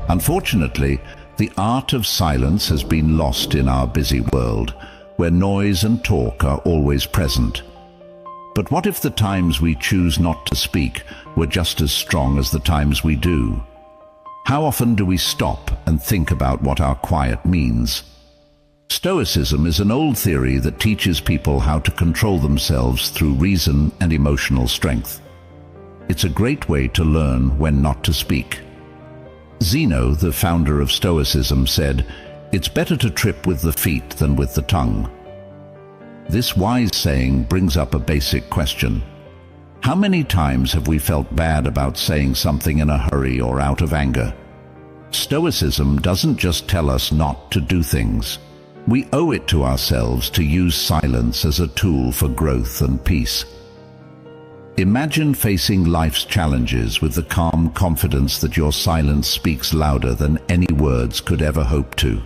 Unfortunately, the art of silence has been lost in our busy world, where noise and talk are always present. But what if the times we choose not to speak were just as strong as the times we do? How often do we stop and think about what our quiet means? Stoicism is an old theory that teaches people how to control themselves through reason and emotional strength. It's a great way to learn when not to speak. Zeno, the founder of Stoicism, said, "It's better to trip with the feet than with the tongue." This wise saying brings up a basic question. How many times have we felt bad about saying something in a hurry or out of anger? Stoicism doesn't just tell us not to do things. We owe it to ourselves to use silence as a tool for growth and peace. Imagine facing life's challenges with the calm confidence that your silence speaks louder than any words could ever hope to.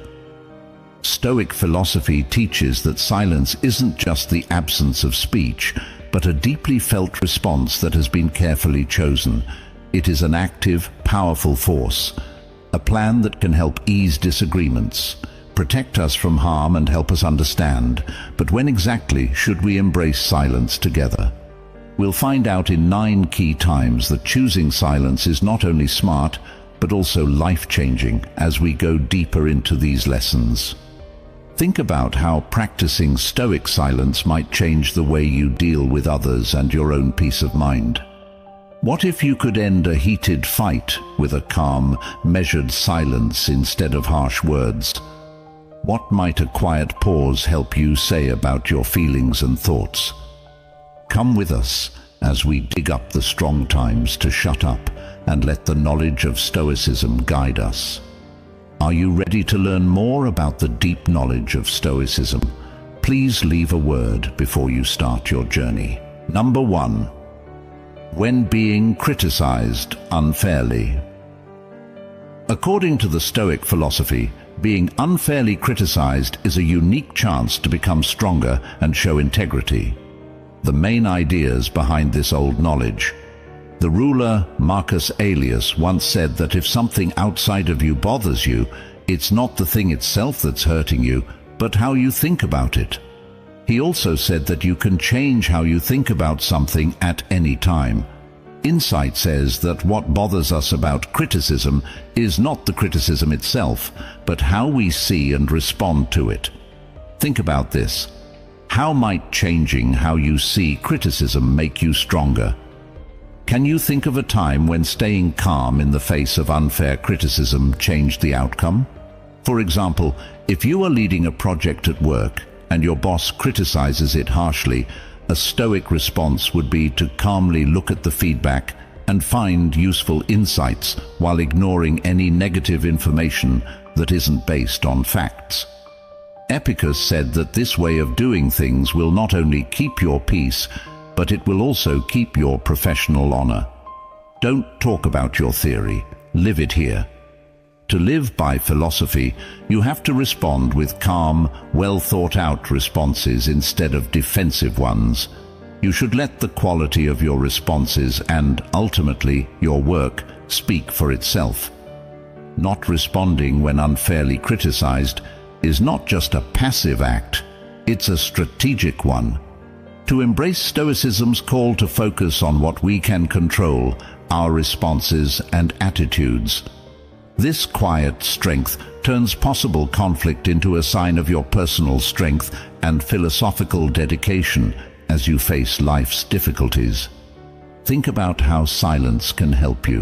Stoic philosophy teaches that silence isn't just the absence of speech, but a deeply felt response that has been carefully chosen. It is an active, powerful force, a plan that can help ease disagreements, protect us from harm and help us understand. But when exactly should we embrace silence together? We'll find out in 9 key times that choosing silence is not only smart, but also life-changing as we go deeper into these lessons. Think about how practicing Stoic silence might change the way you deal with others and your own peace of mind. What if you could end a heated fight with a calm, measured silence instead of harsh words? What might a quiet pause help you say about your feelings and thoughts? Come with us as we dig up the strong times to shut up and let the knowledge of Stoicism guide us. Are you ready to learn more about the deep knowledge of Stoicism? Please leave a word before you start your journey. Number 1. When being criticized unfairly. According to the Stoic philosophy, being unfairly criticized is a unique chance to become stronger and show integrity. The main ideas behind this old knowledge. The ruler Marcus Aurelius once said that if something outside of you bothers you, it's not the thing itself that's hurting you, but how you think about it. He also said that you can change how you think about something at any time. Insight says that what bothers us about criticism is not the criticism itself, but how we see and respond to it. Think about this. How might changing how you see criticism make you stronger? Can you think of a time when staying calm in the face of unfair criticism changed the outcome? For example, if you are leading a project at work and your boss criticizes it harshly, a Stoic response would be to calmly look at the feedback and find useful insights while ignoring any negative information that isn't based on facts. Epicurus said that this way of doing things will not only keep your peace, but it will also keep your professional honor. Don't talk about your theory, live it here. To live by philosophy, you have to respond with calm, well-thought-out responses instead of defensive ones. You should let the quality of your responses and, ultimately, your work speak for itself. Not responding when unfairly criticized is not just a passive act, it's a strategic one. To embrace Stoicism's call to focus on what we can control, our responses and attitudes. This quiet strength turns possible conflict into a sign of your personal strength and philosophical dedication as you face life's difficulties. Think about how silence can help you.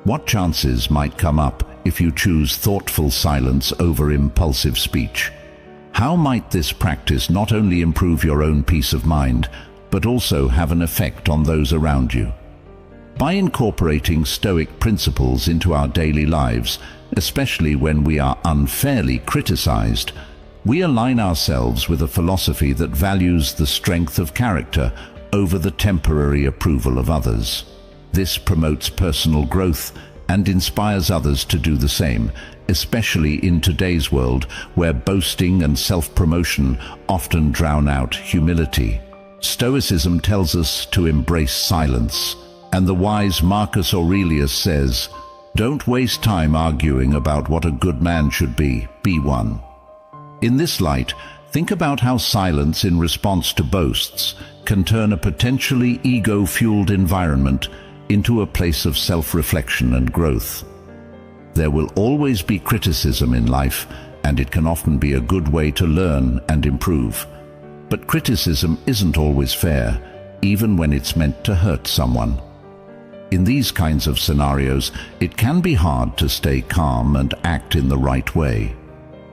What chances might come up if you choose thoughtful silence over impulsive speech? How might this practice not only improve your own peace of mind, but also have an effect on those around you? By incorporating Stoic principles into our daily lives, especially when we are unfairly criticized, we align ourselves with a philosophy that values the strength of character over the temporary approval of others. This promotes personal growth and inspires others to do the same, especially in today's world where boasting and self-promotion often drown out humility. Stoicism tells us to embrace silence, and the wise Marcus Aurelius says, Don't waste time arguing about what a good man should be. Be one. In this light, think about how silence in response to boasts can turn a potentially ego-fueled environment into a place of self-reflection and growth. There will always be criticism in life, and it can often be a good way to learn and improve. But criticism isn't always fair, even when it's meant to hurt someone. In these kinds of scenarios, it can be hard to stay calm and act in the right way.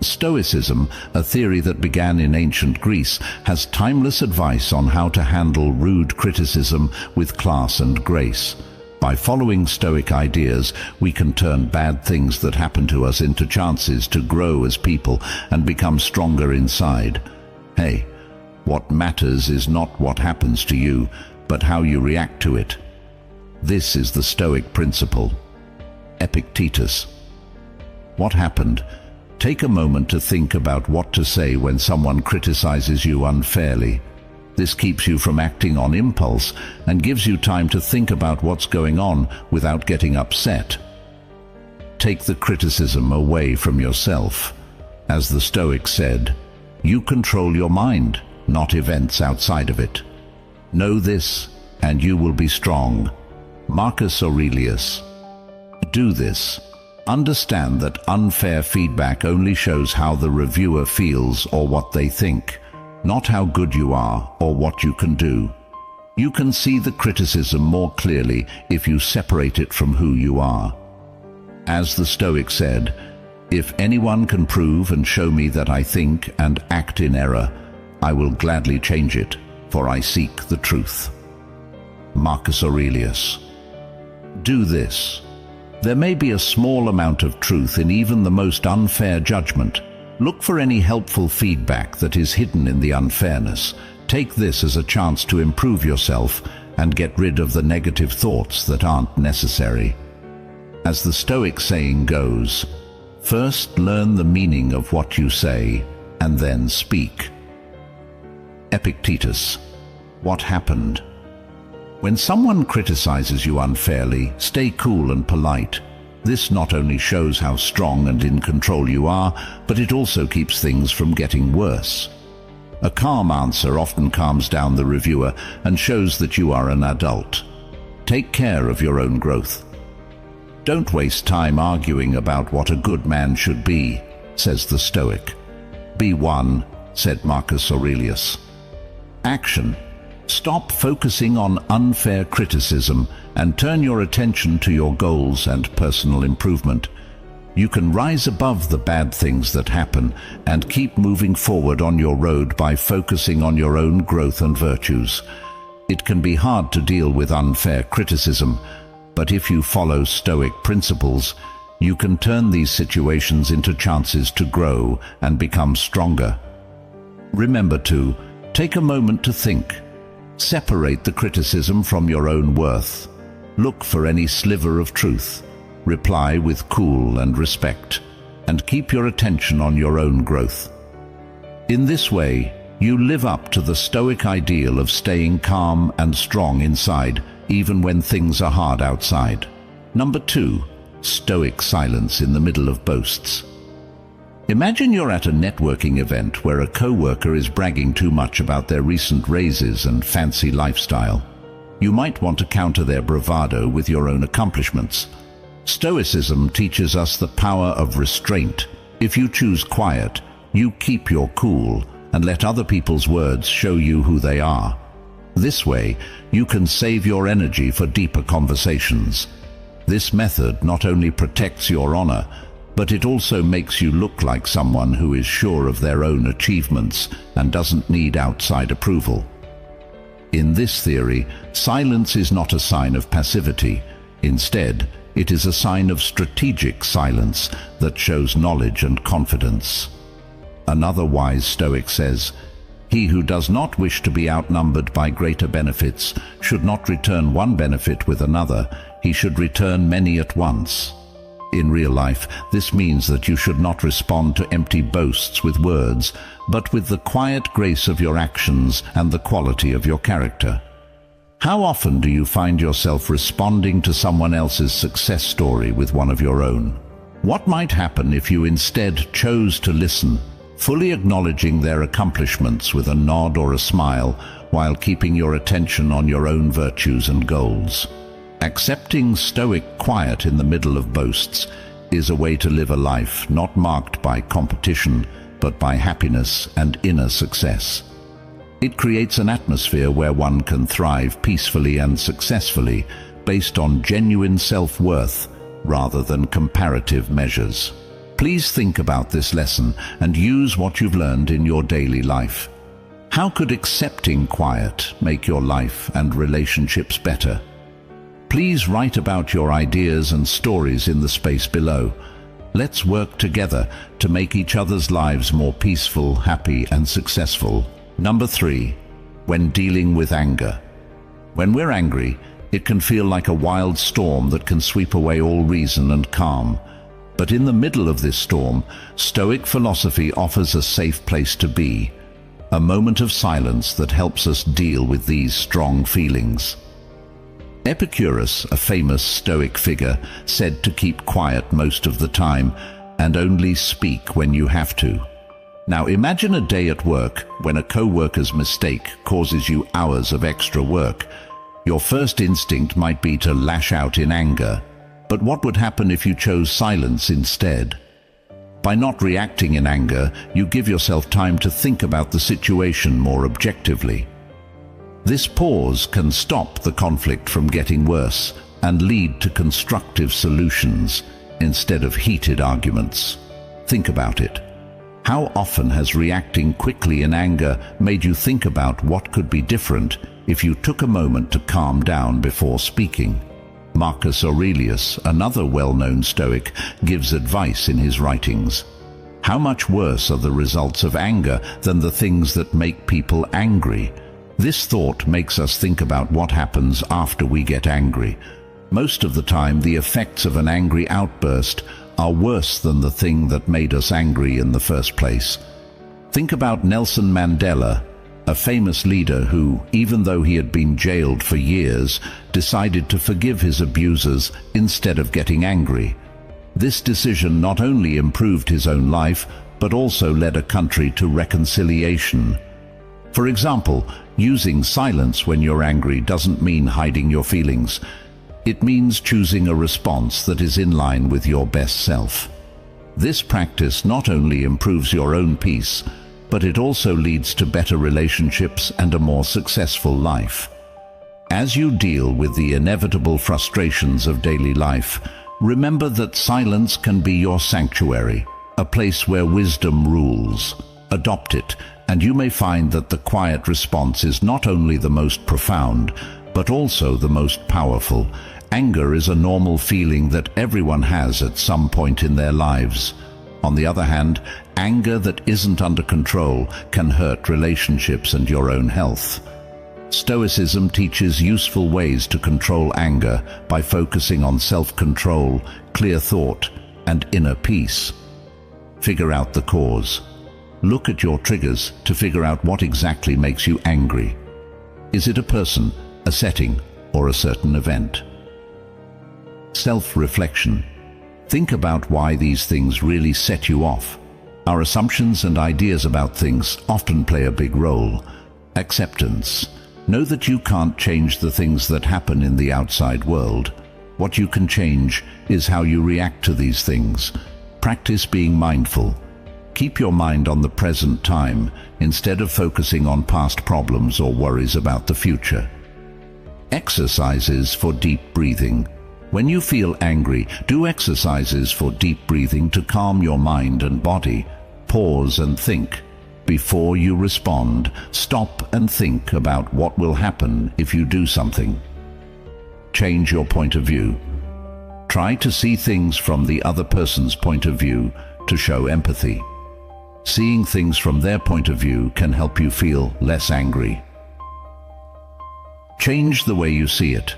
Stoicism, a theory that began in ancient Greece, has timeless advice on how to handle rude criticism with class and grace. By following Stoic ideas, we can turn bad things that happen to us into chances to grow as people and become stronger inside. Hey, what matters is not what happens to you, but how you react to it. This is the Stoic principle. Epictetus. What happened? Take a moment to think about what to say when someone criticizes you unfairly. This keeps you from acting on impulse and gives you time to think about what's going on without getting upset. Take the criticism away from yourself. As the Stoics said, you control your mind, not events outside of it. Know this, and you will be strong. Marcus Aurelius. Do this. Understand that unfair feedback only shows how the reviewer feels or what they think, not how good you are or what you can do. You can see the criticism more clearly if you separate it from who you are. As the Stoic said, if anyone can prove and show me that I think and act in error, I will gladly change it, for I seek the truth. Marcus Aurelius. Do this. There may be a small amount of truth in even the most unfair judgment. Look for any helpful feedback that is hidden in the unfairness. Take this as a chance to improve yourself and get rid of the negative thoughts that aren't necessary. As the Stoic saying goes, first learn the meaning of what you say, and then speak. Epictetus. What happened? When someone criticizes you unfairly, stay cool and polite. This not only shows how strong and in control you are, but it also keeps things from getting worse. A calm answer often calms down the reviewer and shows that you are an adult. Take care of your own growth. Don't waste time arguing about what a good man should be, says the Stoic. Be one, said Marcus Aurelius. Action. Stop focusing on unfair criticism and turn your attention to your goals and personal improvement. You can rise above the bad things that happen and keep moving forward on your road by focusing on your own growth and virtues. It can be hard to deal with unfair criticism, but if you follow Stoic principles, you can turn these situations into chances to grow and become stronger. Remember to take a moment to think. Separate the criticism from your own worth. Look for any sliver of truth. Reply with cool and respect, and keep your attention on your own growth. In this way, you live up to the Stoic ideal of staying calm and strong inside, even when things are hard outside. Number 2, Stoic silence in the middle of boasts. Imagine you're at a networking event where a co-worker is bragging too much about their recent raises and fancy lifestyle. You might want to counter their bravado with your own accomplishments. Stoicism teaches us the power of restraint. If you choose quiet, you keep your cool and let other people's words show you who they are. This way, you can save your energy for deeper conversations. This method not only protects your honor, but it also makes you look like someone who is sure of their own achievements and doesn't need outside approval. In this theory, silence is not a sign of passivity. Instead, it is a sign of strategic silence that shows knowledge and confidence. Another wise Stoic says, "He who does not wish to be outnumbered by greater benefits should not return one benefit with another, he should return many at once." In real life, this means that you should not respond to empty boasts with words, but with the quiet grace of your actions and the quality of your character. How often do you find yourself responding to someone else's success story with one of your own? What might happen if you instead chose to listen, fully acknowledging their accomplishments with a nod or a smile, while keeping your attention on your own virtues and goals? Accepting stoic quiet in the middle of boasts is a way to live a life not marked by competition, but by happiness and inner success. It creates an atmosphere where one can thrive peacefully and successfully based on genuine self-worth rather than comparative measures. Please think about this lesson and use what you've learned in your daily life. How could accepting quiet make your life and relationships better? Please write about your ideas and stories in the space below. Let's work together to make each other's lives more peaceful, happy, and successful. Number 3. When dealing with anger. When we're angry, it can feel like a wild storm that can sweep away all reason and calm. But in the middle of this storm, Stoic philosophy offers a safe place to be, a moment of silence that helps us deal with these strong feelings. Epicurus, a famous Stoic figure, said to keep quiet most of the time and only speak when you have to. Now imagine a day at work when a co-worker's mistake causes you hours of extra work. Your first instinct might be to lash out in anger, but what would happen if you chose silence instead? By not reacting in anger, you give yourself time to think about the situation more objectively. This pause can stop the conflict from getting worse and lead to constructive solutions instead of heated arguments. Think about it. How often has reacting quickly in anger made you think about what could be different if you took a moment to calm down before speaking? Marcus Aurelius, another well-known Stoic, gives advice in his writings. How much worse are the results of anger than the things that make people angry? This thought makes us think about what happens after we get angry. Most of the time, the effects of an angry outburst are worse than the thing that made us angry in the first place. Think about Nelson Mandela, a famous leader who, even though he had been jailed for years, decided to forgive his abusers instead of getting angry. This decision not only improved his own life, but also led a country to reconciliation. For example, using silence when you're angry doesn't mean hiding your feelings. It means choosing a response that is in line with your best self. This practice not only improves your own peace, but it also leads to better relationships and a more successful life. As you deal with the inevitable frustrations of daily life, remember that silence can be your sanctuary, a place where wisdom rules. Adopt it, and you may find that the quiet response is not only the most profound, but also the most powerful. Anger is a normal feeling that everyone has at some point in their lives. On the other hand, anger that isn't under control can hurt relationships and your own health. Stoicism teaches useful ways to control anger by focusing on self-control, clear thought, and inner peace. Figure out the cause. Look at your triggers to figure out what exactly makes you angry. Is it a person, a setting, or a certain event? Self-reflection. Think about why these things really set you off. Our assumptions and ideas about things often play a big role. Acceptance. Know that you can't change the things that happen in the outside world. What you can change is how you react to these things. Practice being mindful. Keep your mind on the present time instead of focusing on past problems or worries about the future. Exercises for deep breathing. When you feel angry, do exercises for deep breathing to calm your mind and body. Pause and think. Before you respond, stop and think about what will happen if you do something. Change your point of view. Try to see things from the other person's point of view to show empathy. Seeing things from their point of view can help you feel less angry. Change the way you see it.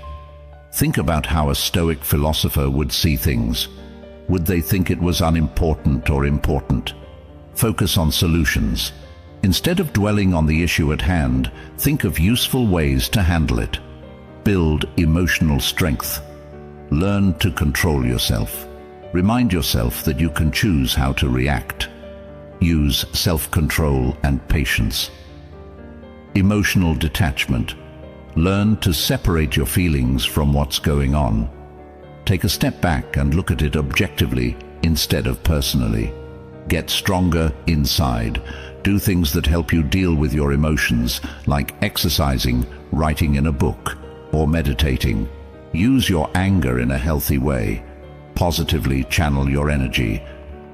Think about how a Stoic philosopher would see things. Would they think it was unimportant or important? Focus on solutions. Instead of dwelling on the issue at hand, think of useful ways to handle it. Build emotional strength. Learn to control yourself. Remind yourself that you can choose how to react. Use self-control and patience. Emotional detachment. Learn to separate your feelings from what's going on. Take a step back and look at it objectively instead of personally. Get stronger inside. Do things that help you deal with your emotions, like exercising, writing in a book, or meditating. Use your anger in a healthy way. Positively channel your energy.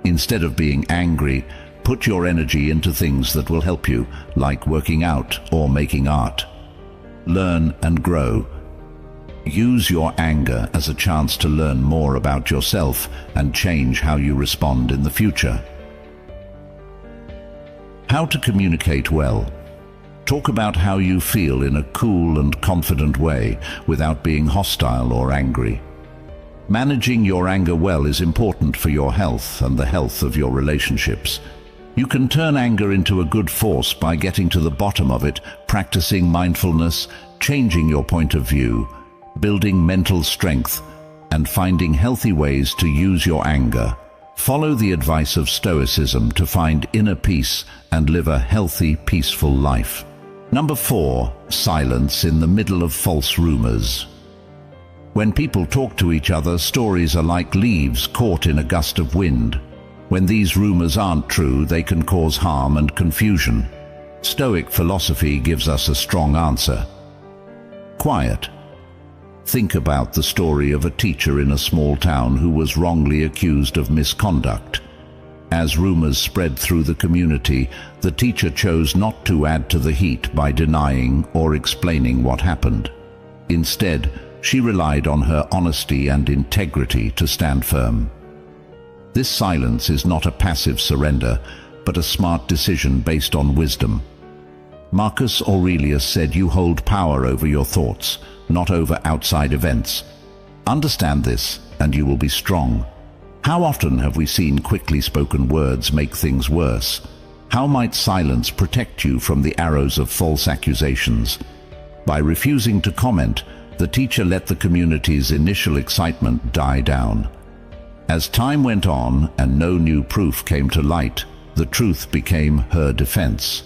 Instead of being angry, put your energy into things that will help you, like working out or making art. Learn and grow. Use your anger as a chance to learn more about yourself and change how you respond in the future. How to communicate well. Talk about how you feel in a cool and confident way without being hostile or angry. Managing your anger well is important for your health and the health of your relationships. You can turn anger into a good force by getting to the bottom of it, practicing mindfulness, changing your point of view, building mental strength, and finding healthy ways to use your anger. Follow the advice of Stoicism to find inner peace and live a healthy, peaceful life. Number 4, silence in the middle of false rumors. When people talk to each other, stories are like leaves caught in a gust of wind. When these rumors aren't true, they can cause harm and confusion. Stoic philosophy gives us a strong answer. Quiet. Think about the story of a teacher in a small town who was wrongly accused of misconduct. As rumors spread through the community, the teacher chose not to add to the heat by denying or explaining what happened. Instead, she relied on her honesty and integrity to stand firm. This silence is not a passive surrender, but a smart decision based on wisdom. Marcus Aurelius said, "You hold power over your thoughts, not over outside events." Understand this, and you will be strong. How often have we seen quickly spoken words make things worse? How might silence protect you from the arrows of false accusations? By refusing to comment, the teacher let the community's initial excitement die down. As time went on and no new proof came to light, the truth became her defense.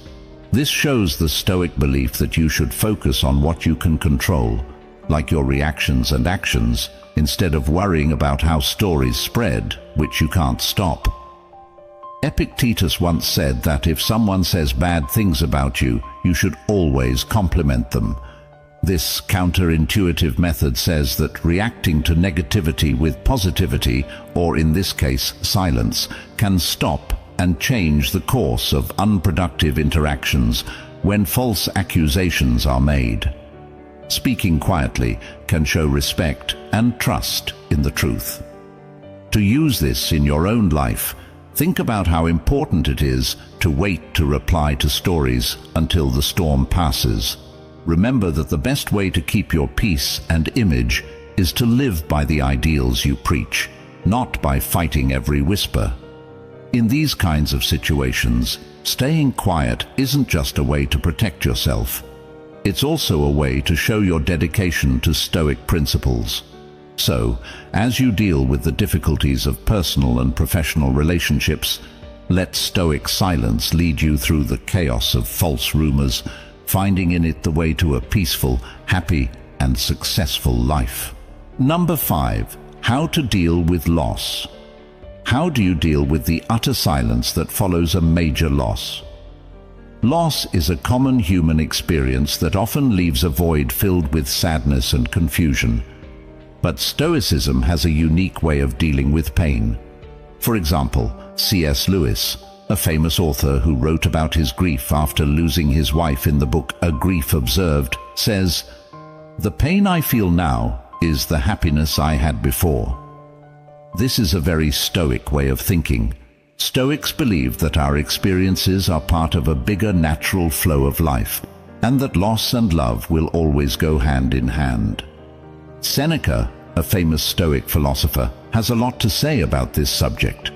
This shows the Stoic belief that you should focus on what you can control, like your reactions and actions, instead of worrying about how stories spread, which you can't stop. Epictetus once said that if someone says bad things about you, you should always compliment them. This counterintuitive method says that reacting to negativity with positivity, or in this case silence, can stop and change the course of unproductive interactions when false accusations are made. Speaking quietly can show respect and trust in the truth. To use this in your own life, think about how important it is to wait to reply to stories until the storm passes. Remember that the best way to keep your peace and image is to live by the ideals you preach, not by fighting every whisper. In these kinds of situations, staying quiet isn't just a way to protect yourself. It's also a way to show your dedication to Stoic principles. So, as you deal with the difficulties of personal and professional relationships, let Stoic silence lead you through the chaos of false rumors, finding in it the way to a peaceful, happy, and successful life. Number 5, how to deal with loss. How do you deal with the utter silence that follows a major loss? Loss is a common human experience that often leaves a void filled with sadness and confusion. But Stoicism has a unique way of dealing with pain. For example, C.S. Lewis, a famous author who wrote about his grief after losing his wife in the book A Grief Observed, says, "The pain I feel now is the happiness I had before." This is a very Stoic way of thinking. Stoics believe that our experiences are part of a bigger natural flow of life, and that loss and love will always go hand in hand. Seneca, a famous Stoic philosopher, has a lot to say about this subject.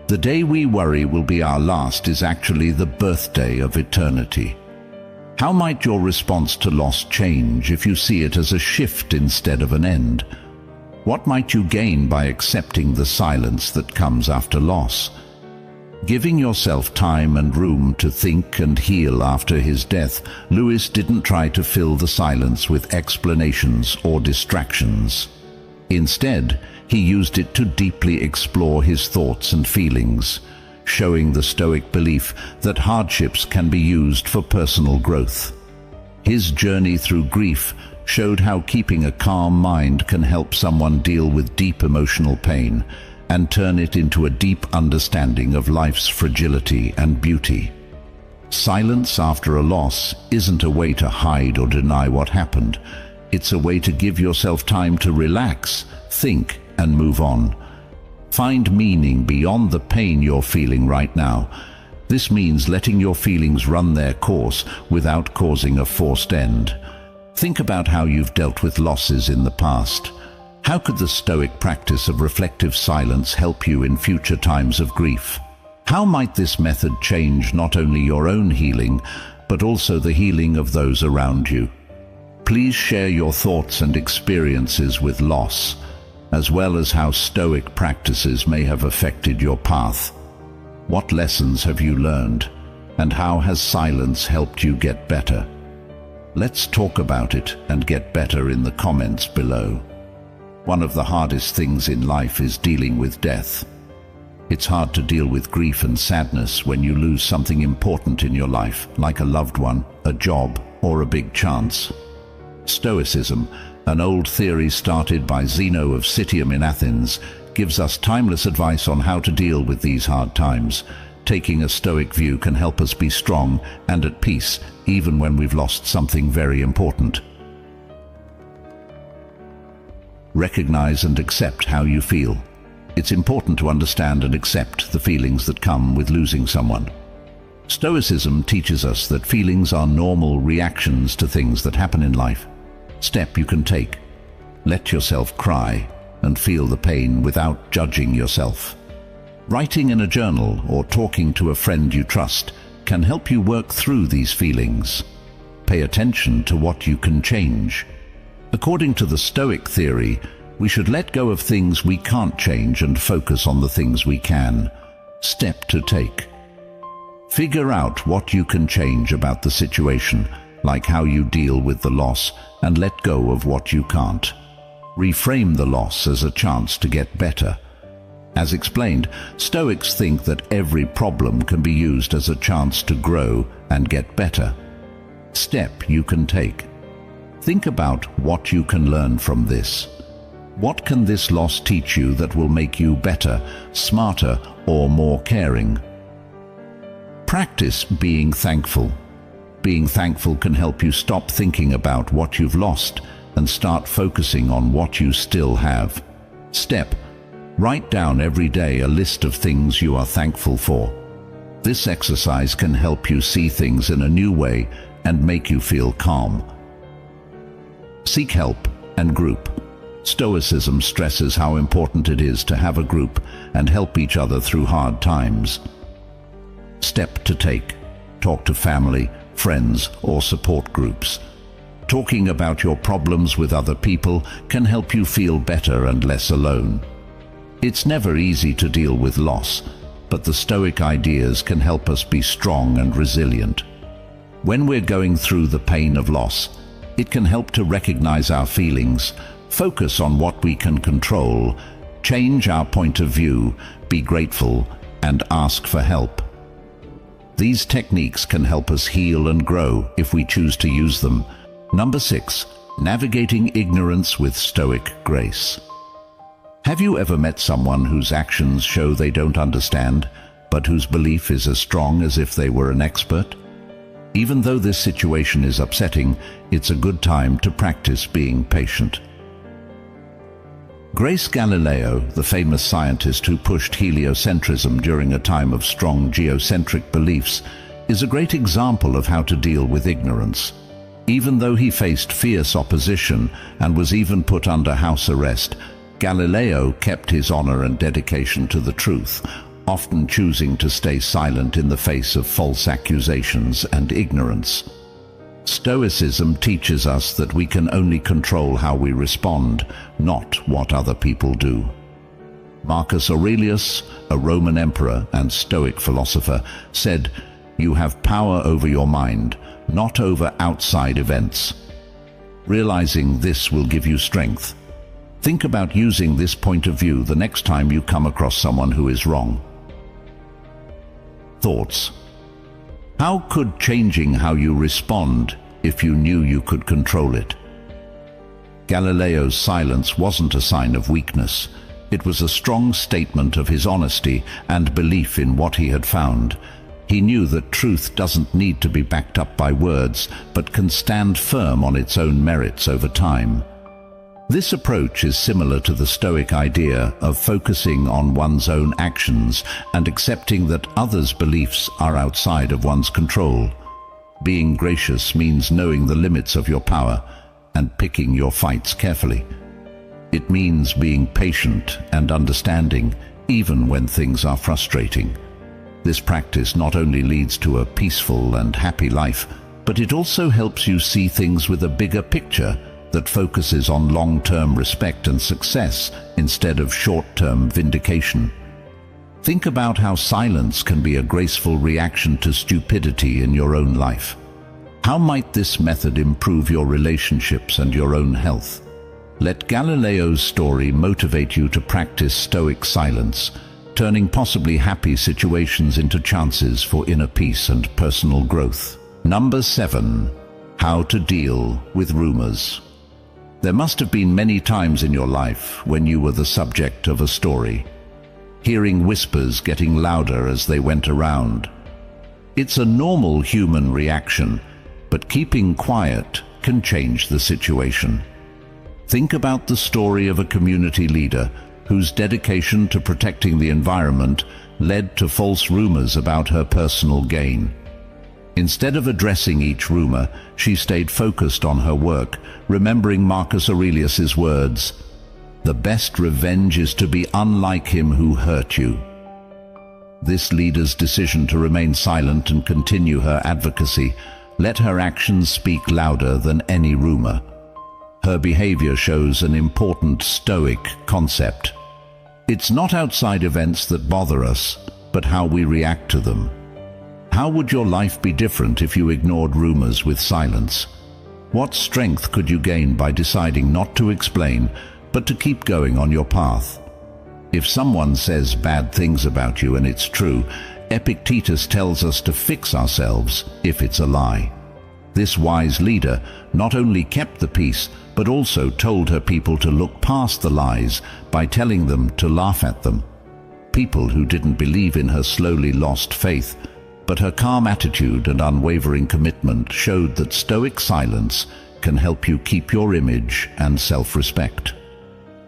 "The day we worry will be our last is actually the birthday of eternity." How might your response to loss change if you see it as a shift instead of an end? What might you gain by accepting the silence that comes after loss? Giving yourself time and room to think and heal after his death, Lewis didn't try to fill the silence with explanations or distractions. Instead, he used it to deeply explore his thoughts and feelings, showing the Stoic belief that hardships can be used for personal growth. His journey through grief showed how keeping a calm mind can help someone deal with deep emotional pain and turn it into a deep understanding of life's fragility and beauty. Silence after a loss isn't a way to hide or deny what happened. It's a way to give yourself time to relax, think, and move on. Find meaning beyond the pain you're feeling right now. This means letting your feelings run their course without causing a forced end. Think about how you've dealt with losses in the past. How could the Stoic practice of reflective silence help you in future times of grief? How might this method change not only your own healing, but also the healing of those around you? Please share your thoughts and experiences with loss, as well as how Stoic practices may have affected your path. What lessons have you learned, and how has silence helped you get better? Let's talk about it and get better in the comments below. One of the hardest things in life is dealing with death. It's hard to deal with grief and sadness when you lose something important in your life, like a loved one, a job, or a big chance. Stoicism, an old theory started by Zeno of Citium in Athens, gives us timeless advice on how to deal with these hard times. Taking a Stoic view can help us be strong and at peace, even when we've lost something very important. Recognize and accept how you feel. It's important to understand and accept the feelings that come with losing someone. Stoicism teaches us that feelings are normal reactions to things that happen in life. Step you can take. Let yourself cry and feel the pain without judging yourself. Writing in a journal or talking to a friend you trust can help you work through these feelings. Pay attention to what you can change. According to the Stoic theory, we should let go of things we can't change and focus on the things we can. Step to take. Figure out what you can change about the situation, like how you deal with the loss, and let go of what you can't. Reframe the loss as a chance to get better. As explained, Stoics think that every problem can be used as a chance to grow and get better. Step you can take. Think about what you can learn from this. What can this loss teach you that will make you better, smarter, or more caring? Practice being thankful. Being thankful can help you stop thinking about what you've lost and start focusing on what you still have. Step: write down every day a list of things you are thankful for. This exercise can help you see things in a new way and make you feel calm. Seek help and group. Stoicism stresses how important it is to have a group and help each other through hard times. Step to take. Talk to family, friends, or support groups. Talking about your problems with other people can help you feel better and less alone. It's never easy to deal with loss, but the Stoic ideas can help us be strong and resilient. When we're going through the pain of loss, it can help to recognize our feelings, focus on what we can control, change our point of view, be grateful, and ask for help. These techniques can help us heal and grow if we choose to use them. Number 6. Navigating ignorance with Stoic grace. Have you ever met someone whose actions show they don't understand, but whose belief is as strong as if they were an expert? Even though this situation is upsetting, it's a good time to practice being patient. Grace Galileo, the famous scientist who pushed heliocentrism during a time of strong geocentric beliefs, is a great example of how to deal with ignorance. Even though he faced fierce opposition and was even put under house arrest, Galileo kept his honor and dedication to the truth, often choosing to stay silent in the face of false accusations and ignorance. Stoicism teaches us that we can only control how we respond, not what other people do. Marcus Aurelius, a Roman emperor and Stoic philosopher, said, "You have power over your mind, not over outside events." Realizing this will give you strength. Think about using this point of view the next time you come across someone who is wrong. Thoughts. How could changing how you respond if you knew you could control it? Galileo's silence wasn't a sign of weakness. It was a strong statement of his honesty and belief in what he had found. He knew that truth doesn't need to be backed up by words, but can stand firm on its own merits over time. This approach is similar to the Stoic idea of focusing on one's own actions and accepting that others' beliefs are outside of one's control. Being gracious means knowing the limits of your power and picking your fights carefully. It means being patient and understanding, even when things are frustrating. This practice not only leads to a peaceful and happy life, but it also helps you see things with a bigger picture that focuses on long-term respect and success instead of short-term vindication. Think about how silence can be a graceful reaction to stupidity in your own life. How might this method improve your relationships and your own health? Let Galileo's story motivate you to practice Stoic silence, turning possibly happy situations into chances for inner peace and personal growth. Number 7. How to deal with rumors. There must have been many times in your life when you were the subject of a story, hearing whispers getting louder as they went around. It's a normal human reaction, but keeping quiet can change the situation. Think about the story of a community leader whose dedication to protecting the environment led to false rumors about her personal gain. Instead of addressing each rumor, she stayed focused on her work, remembering Marcus Aurelius's words, "The best revenge is to be unlike him who hurt you." This leader's decision to remain silent and continue her advocacy let her actions speak louder than any rumor. Her behavior shows an important Stoic concept. It's not outside events that bother us, but how we react to them. How would your life be different if you ignored rumors with silence? What strength could you gain by deciding not to explain, but to keep going on your path? If someone says bad things about you and it's true, Epictetus tells us to fix ourselves if it's a lie. This wise leader not only kept the peace, but also told her people to look past the lies by telling them to laugh at them. People who didn't believe in her slowly lost faith, but her calm attitude and unwavering commitment showed that Stoic silence can help you keep your image and self-respect.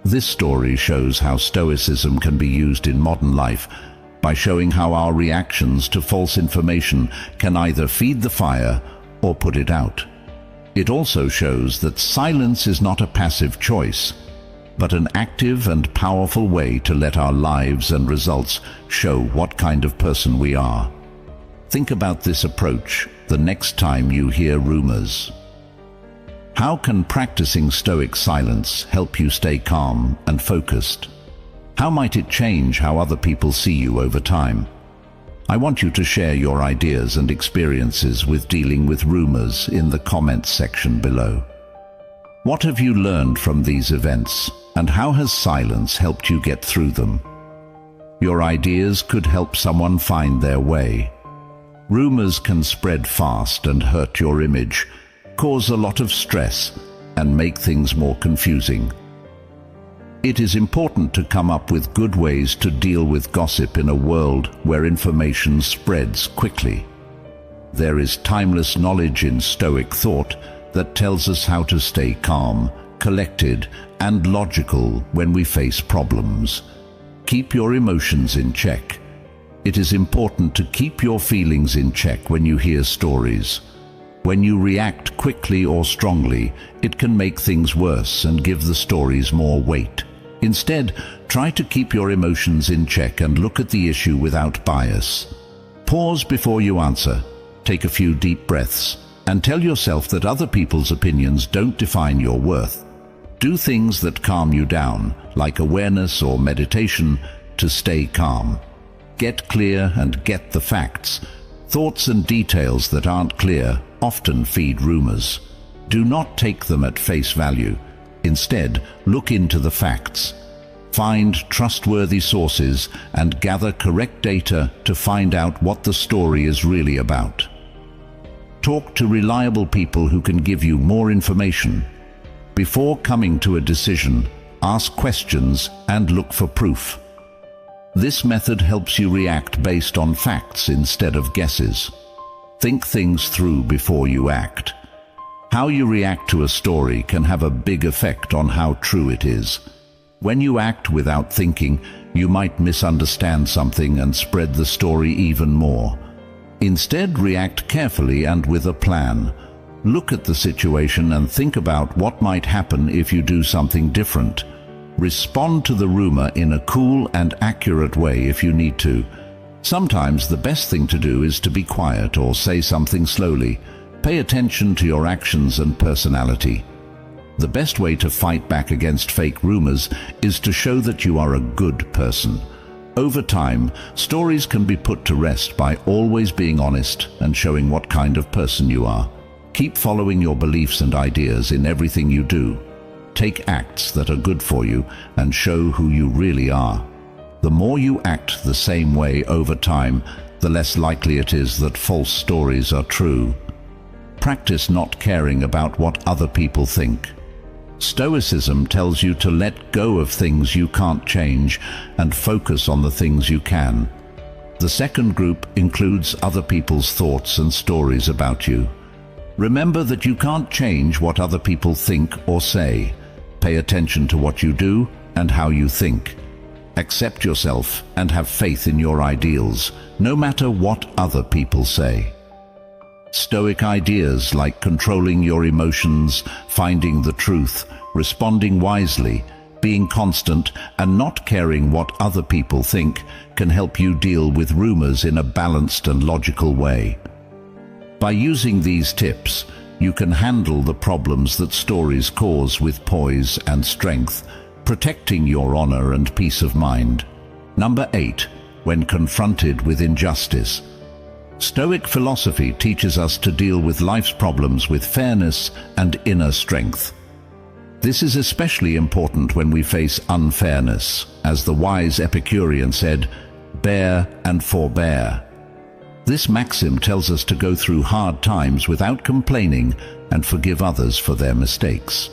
This story shows how Stoicism can be used in modern life by showing how our reactions to false information can either feed the fire or put it out. It also shows that silence is not a passive choice, but an active and powerful way to let our lives and results show what kind of person we are. Think about this approach the next time you hear rumors. How can practicing Stoic silence help you stay calm and focused? How might it change how other people see you over time? I want you to share your ideas and experiences with dealing with rumors in the comments section below. What have you learned from these events, and how has silence helped you get through them? Your ideas could help someone find their way. Rumors can spread fast and hurt your image, cause a lot of stress, and make things more confusing. It is important to come up with good ways to deal with gossip in a world where information spreads quickly. There is timeless knowledge in Stoic thought that tells us how to stay calm, collected, and logical when we face problems. Keep your emotions in check. It is important to keep your feelings in check when you hear stories. When you react quickly or strongly, it can make things worse and give the stories more weight. Instead, try to keep your emotions in check and look at the issue without bias. Pause before you answer, take a few deep breaths, and tell yourself that other people's opinions don't define your worth. Do things that calm you down, like awareness or meditation, to stay calm. Get clear and get the facts. Thoughts and details that aren't clear often feed rumors. Do not take them at face value. Instead, look into the facts. Find trustworthy sources and gather correct data to find out what the story is really about. Talk to reliable people who can give you more information. Before coming to a decision, ask questions and look for proof. This method helps you react based on facts instead of guesses. Think things through before you act. How you react to a story can have a big effect on how true it is. When you act without thinking, you might misunderstand something and spread the story even more. Instead, react carefully and with a plan. Look at the situation and think about what might happen if you do something different. Respond to the rumor in a cool and accurate way if you need to. Sometimes the best thing to do is to be quiet or say something slowly. Pay attention to your actions and personality. The best way to fight back against fake rumors is to show that you are a good person. Over time, stories can be put to rest by always being honest and showing what kind of person you are. Keep following your beliefs and ideas in everything you do. Take acts that are good for you and show who you really are. The more you act the same way over time, the less likely it is that false stories are true. Practice not caring about what other people think. Stoicism tells you to let go of things you can't change and focus on the things you can. The second group includes other people's thoughts and stories about you. Remember that you can't change what other people think or say. Pay attention to what you do and how you think. Accept yourself and have faith in your ideals, no matter what other people say. Stoic ideas like controlling your emotions, finding the truth, responding wisely, being constant, and not caring what other people think can help you deal with rumors in a balanced and logical way. By using these tips, you can handle the problems that stories cause with poise and strength, protecting your honor and peace of mind. Number 8. When confronted with injustice. Stoic philosophy teaches us to deal with life's problems with fairness and inner strength. This is especially important when we face unfairness. As the wise Epicurean said, "Bear and forbear." This maxim tells us to go through hard times without complaining and forgive others for their mistakes.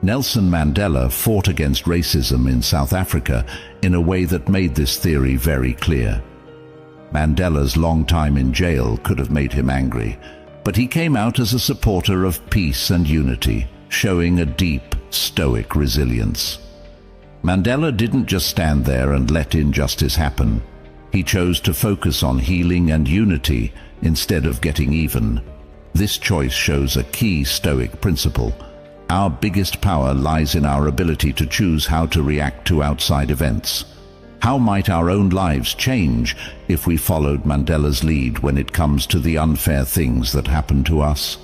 Nelson Mandela fought against racism in South Africa in a way that made this theory very clear. Mandela's long time in jail could have made him angry, but he came out as a supporter of peace and unity, showing a deep, stoic resilience. Mandela didn't just stand there and let injustice happen. He chose to focus on healing and unity instead of getting even. This choice shows a key Stoic principle. Our biggest power lies in our ability to choose how to react to outside events. How might our own lives change if we followed Mandela's lead when it comes to the unfair things that happen to us?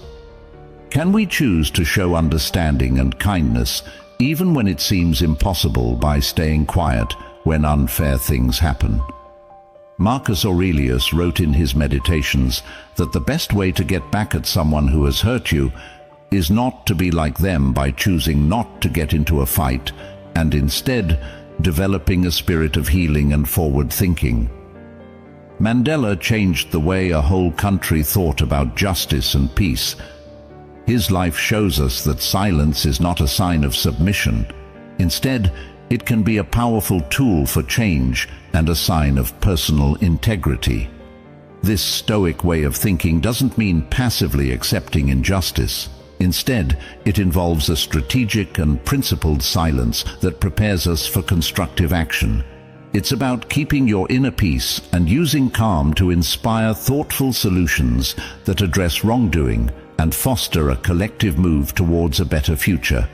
Can we choose to show understanding and kindness even when it seems impossible by staying quiet when unfair things happen? Marcus Aurelius wrote in his Meditations that the best way to get back at someone who has hurt you is not to be like them by choosing not to get into a fight, and instead developing a spirit of healing and forward thinking. Mandela changed the way a whole country thought about justice and peace. His life shows us that silence is not a sign of submission. Instead, it can be a powerful tool for change and a sign of personal integrity. This Stoic way of thinking doesn't mean passively accepting injustice. Instead, it involves a strategic and principled silence that prepares us for constructive action. It's about keeping your inner peace and using calm to inspire thoughtful solutions that address wrongdoing and foster a collective move towards a better future.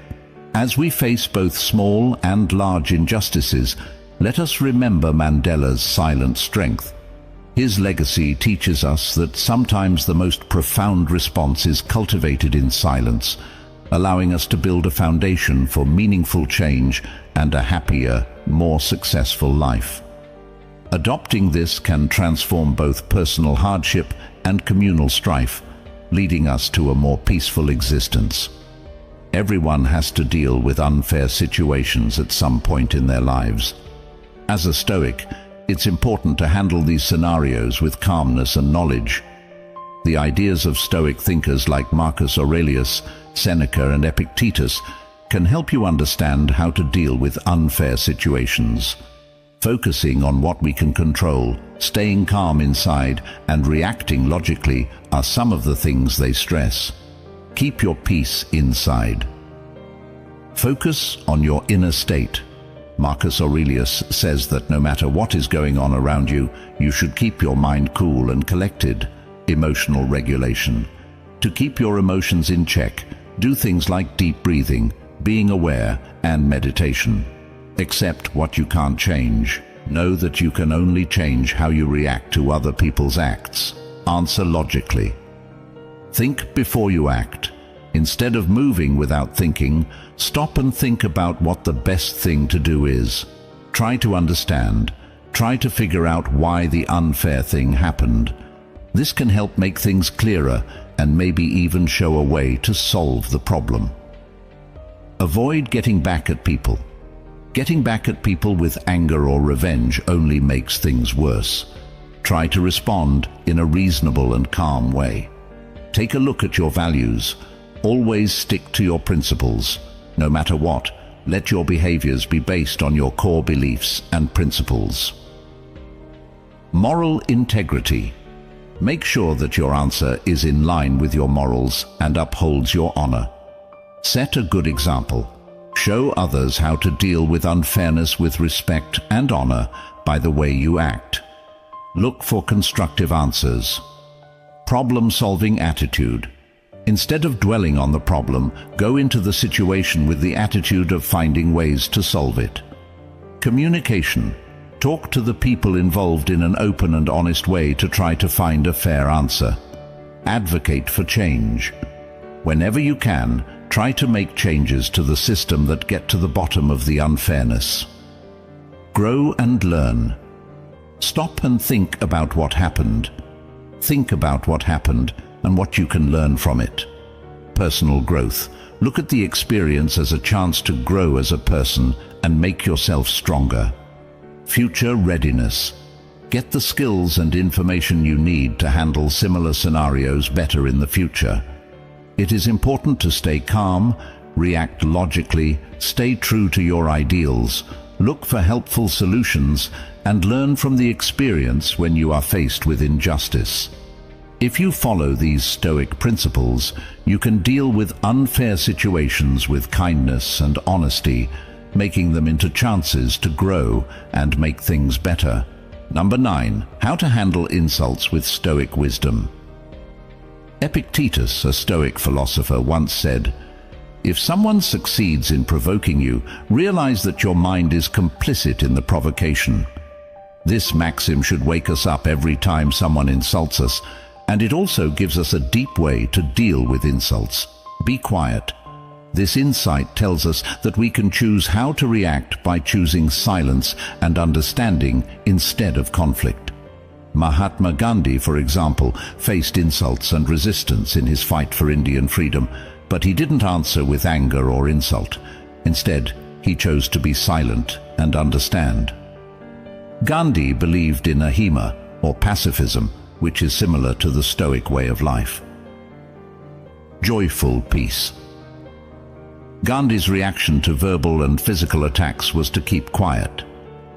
As we face both small and large injustices, let us remember Mandela's silent strength. His legacy teaches us that sometimes the most profound response is cultivated in silence, allowing us to build a foundation for meaningful change and a happier, more successful life. Adopting this can transform both personal hardship and communal strife, leading us to a more peaceful existence. Everyone has to deal with unfair situations at some point in their lives. As a Stoic, it's important to handle these scenarios with calmness and knowledge. The ideas of Stoic thinkers like Marcus Aurelius, Seneca, and Epictetus can help you understand how to deal with unfair situations. Focusing on what we can control, staying calm inside, and reacting logically are some of the things they stress. Keep your peace inside. Focus on your inner state. Marcus Aurelius says that no matter what is going on around you, you should keep your mind cool and collected. Emotional regulation. To keep your emotions in check, do things like deep breathing, being aware, and meditation. Accept what you can't change. Know that you can only change how you react to other people's acts. Answer logically. Think before you act. Instead of moving without thinking, stop and think about what the best thing to do is. Try to understand. Try to figure out why the unfair thing happened. This can help make things clearer and maybe even show a way to solve the problem. Avoid getting back at people. Getting back at people with anger or revenge only makes things worse. Try to respond in a reasonable and calm way. Take a look at your values. Always stick to your principles. No matter what, let your behaviors be based on your core beliefs and principles. Moral integrity. Make sure that your answer is in line with your morals and upholds your honor. Set a good example. Show others how to deal with unfairness with respect and honor by the way you act. Look for constructive answers. Problem-solving attitude. Instead of dwelling on the problem, go into the situation with the attitude of finding ways to solve it. Communication. Talk to the people involved in an open and honest way to try to find a fair answer. Advocate for change. Whenever you can, try to make changes to the system that get to the bottom of the unfairness. Grow and learn. Stop and think about what happened. Think about what happened and what you can learn from it. Personal growth. Look at the experience as a chance to grow as a person and make yourself stronger. Future readiness. Get the skills and information you need to handle similar scenarios better in the future. It is important to stay calm, react logically, stay true to your ideals, look for helpful solutions, and learn from the experience when you are faced with injustice. If you follow these Stoic principles, you can deal with unfair situations with kindness and honesty, making them into chances to grow and make things better. Number 9. How to handle insults with Stoic wisdom. Epictetus, a Stoic philosopher, once said, "If someone succeeds in provoking you, realize that your mind is complicit in the provocation." This maxim should wake us up every time someone insults us, and it also gives us a deep way to deal with insults. Be quiet. This insight tells us that we can choose how to react by choosing silence and understanding instead of conflict. Mahatma Gandhi, for example, faced insults and resistance in his fight for Indian freedom, but he didn't answer with anger or insult. Instead, he chose to be silent and understand. Gandhi believed in ahimsa, or pacifism, which is similar to the Stoic way of life. Joyful peace. Gandhi's reaction to verbal and physical attacks was to keep quiet.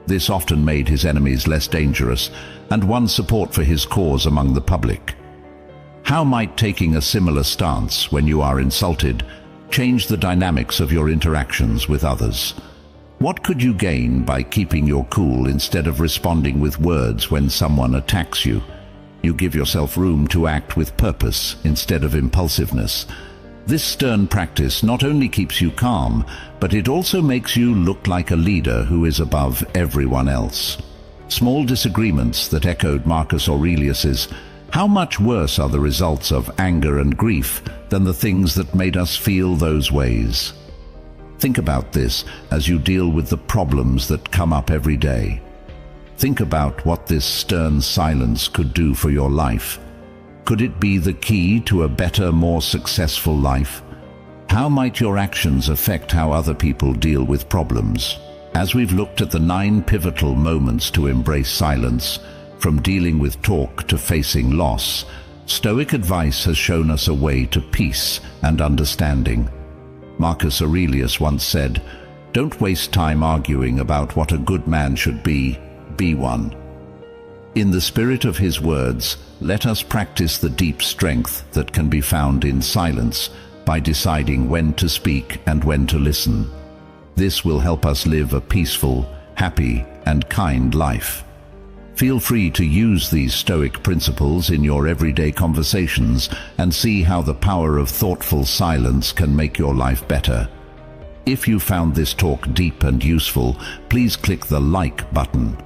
This often made his enemies less dangerous and won support for his cause among the public. How might taking a similar stance when you are insulted change the dynamics of your interactions with others? What could you gain by keeping your cool instead of responding with words when someone attacks you? You give yourself room to act with purpose instead of impulsiveness. This stern practice not only keeps you calm, but it also makes you look like a leader who is above everyone else. Small disagreements that echoed Marcus Aurelius's, "How much worse are the results of anger and grief than the things that made us feel those ways?" Think about this as you deal with the problems that come up every day. Think about what this stern silence could do for your life. Could it be the key to a better, more successful life? How might your actions affect how other people deal with problems? As we've looked at the 9 pivotal moments to embrace silence, from dealing with talk to facing loss, Stoic advice has shown us a way to peace and understanding. Marcus Aurelius once said, "Don't waste time arguing about what a good man should be one." In the spirit of his words, let us practice the deep strength that can be found in silence by deciding when to speak and when to listen. This will help us live a peaceful, happy, and kind life. Feel free to use these Stoic principles in your everyday conversations and see how the power of thoughtful silence can make your life better. If you found this talk deep and useful, please click the like button.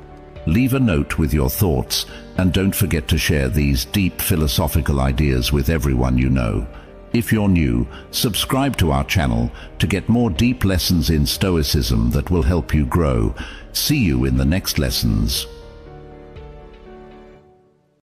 Leave a note with your thoughts, and don't forget to share these deep philosophical ideas with everyone you know. If you're new, subscribe to our channel to get more deep lessons in Stoicism that will help you grow. See you in the next lessons.